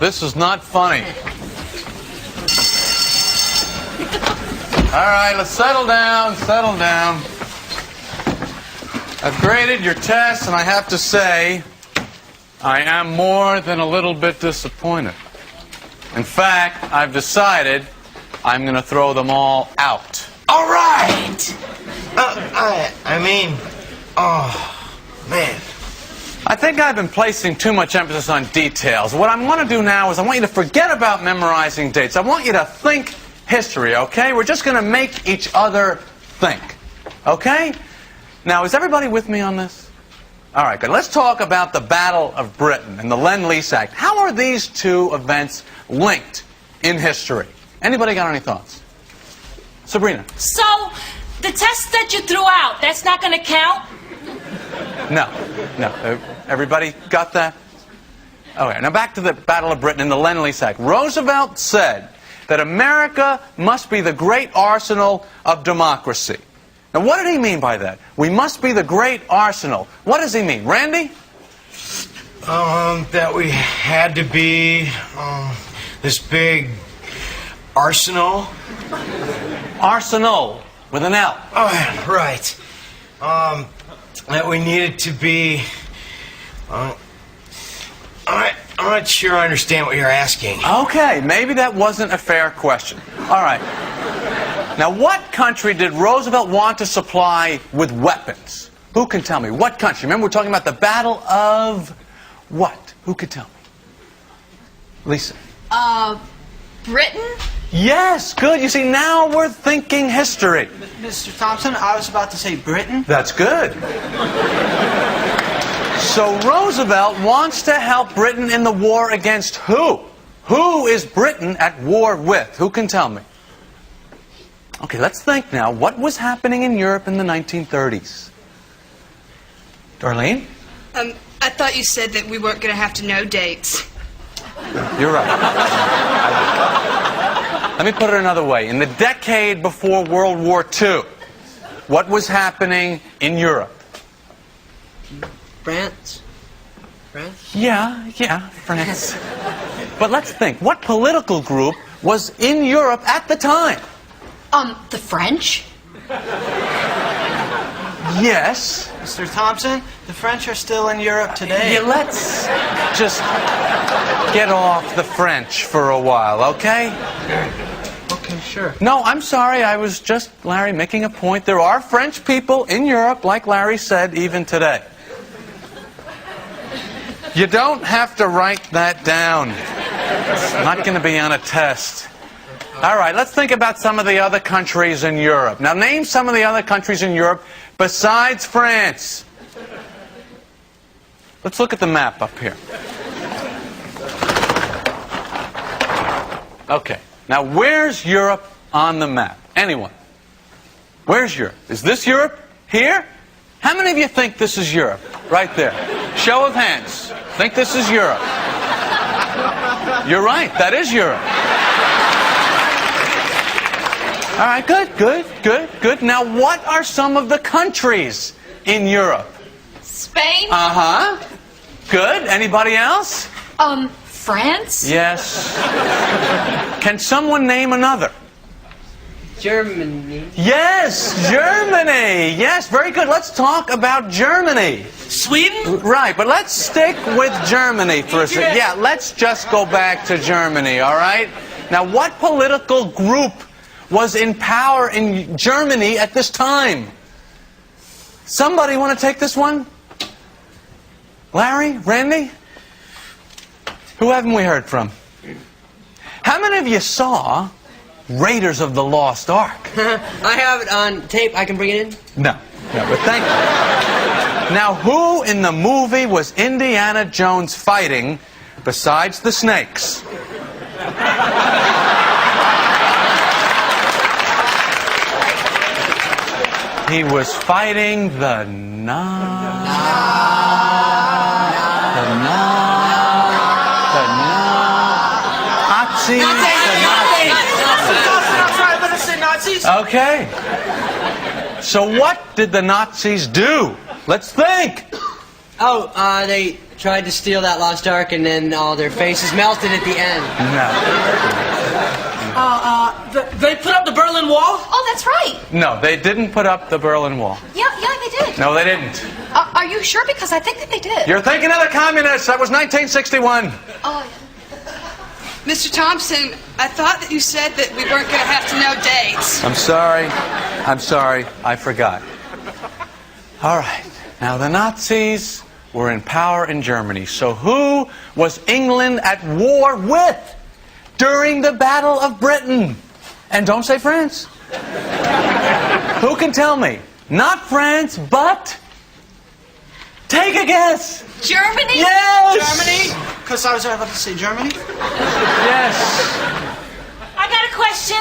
This is not funny. All right, let's settle down, settle down. I've graded your tests, and I have to say, I am more than a little bit disappointed. In fact, I've decided I'm going to throw them all out. All right! Oh, man. I think I've been placing too much emphasis on details. What I'm going to do now is I want you to forget about memorizing dates. I want you to think history, okay? We're just going to make each other think, okay? Now, is everybody with me on this? All right, good. Let's talk about the Battle of Britain and the Lend-Lease Act. How are these two events linked in history? Anybody got any thoughts? Sabrina? So, the test that you threw out, that's not going to count? No. Everybody got that? Okay, now back to the Battle of Britain and the Lend-Lease Act. Roosevelt said that America must be the great arsenal of democracy. Now, what did he mean by that? We must be the great arsenal. What does he mean? Randy? That we had to be, this big arsenal. Arsenal, with an L. Oh, right. That we needed to be, I'm not sure I understand what you're asking. Okay, maybe that wasn't a fair question. All right. Now, what country did Roosevelt want to supply with weapons? Who can tell me? What country? Remember, we're talking about the Battle of what? Who could tell me? Lisa. Britain? Yes, good. You see, now we're thinking history. Mr. Thompson, I was about to say Britain. That's good. So Roosevelt wants to help Britain in the war against who? Who is Britain at war with? Who can tell me? Okay, let's think now. What was happening in Europe in the 1930s? Darlene? I thought you said that we weren't going to have to know dates. You're right. Let me put it another way. In the decade before World War II, what was happening in Europe? France? Yeah, France. But let's think. What political group was in Europe at the time? The French? Yes. Mr. Thompson, the French are still in Europe today. Yeah, let's just get off the French for a while, okay? Okay, sure. No, I'm sorry. I was just, Larry, making a point. There are French people in Europe, like Larry said, even today. You don't have to write that down. It's not going to be on a test. All right, let's think about some of the other countries in Europe. Now, name some of the other countries in Europe besides France. Let's look at the map up here. Okay, now where's Europe on the map? Anyone? Where's Europe? Is this Europe? Here? How many of you think this is Europe? Right there. Show of hands. Think this is Europe? You're right, that is Europe. All right, good. Now, what are some of the countries in Europe? Spain? Uh-huh. Good. Anybody else? France? Yes. Can someone name another? Germany. Yes, Germany. Yes, very good. Let's talk about Germany. Sweden? Right, but let's stick with Germany for a second. Yeah, let's just go back to Germany, all right? Now, what political group was in power in Germany at this time? Somebody want to take this one? Larry? Randy? Who haven't we heard from? How many of you saw Raiders of the Lost Ark? I have it on tape. I can bring it in? No, but thank you. Now, who in the movie was Indiana Jones fighting besides the snakes? He was fighting the Nazis. Okay. So what did the Nazis do? Let's think. Oh, they tried to steal that lost ark, and then all their faces melted at the end. They put up the Berlin Wall? Oh, that's right. No, they didn't put up the Berlin Wall. Yeah, they did. No, they didn't. Are you sure? Because I think that they did. You're thinking of the communists. That was 1961. Oh, Mr. Thompson, I thought that you said that we weren't going to have to know dates. I'm sorry. I forgot. All right. Now, the Nazis were in power in Germany. So who was England at war with during the Battle of Britain? And don't say France. Who can tell me? Not France, but... Take a guess. Germany? Yes. Germany? Because I was about to say Germany. Yes. I got a question.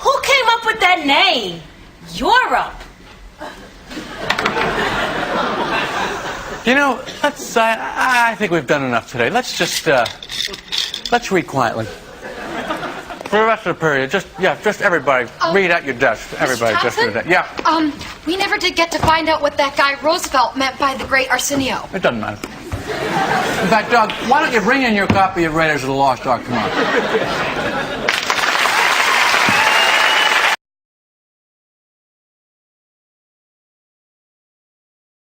Who came up with that name? Europe. You know, let's. I think we've done enough today. Let's just. Let's read quietly. For the rest of the period, just everybody read at your desk. Everybody, Mr. just read Thompson? that. Yeah. we never did get to find out what that guy Roosevelt meant by the great Arsenio. It doesn't matter. In fact, Doug, why don't you bring in your copy of Raiders of the Lost Ark tomorrow?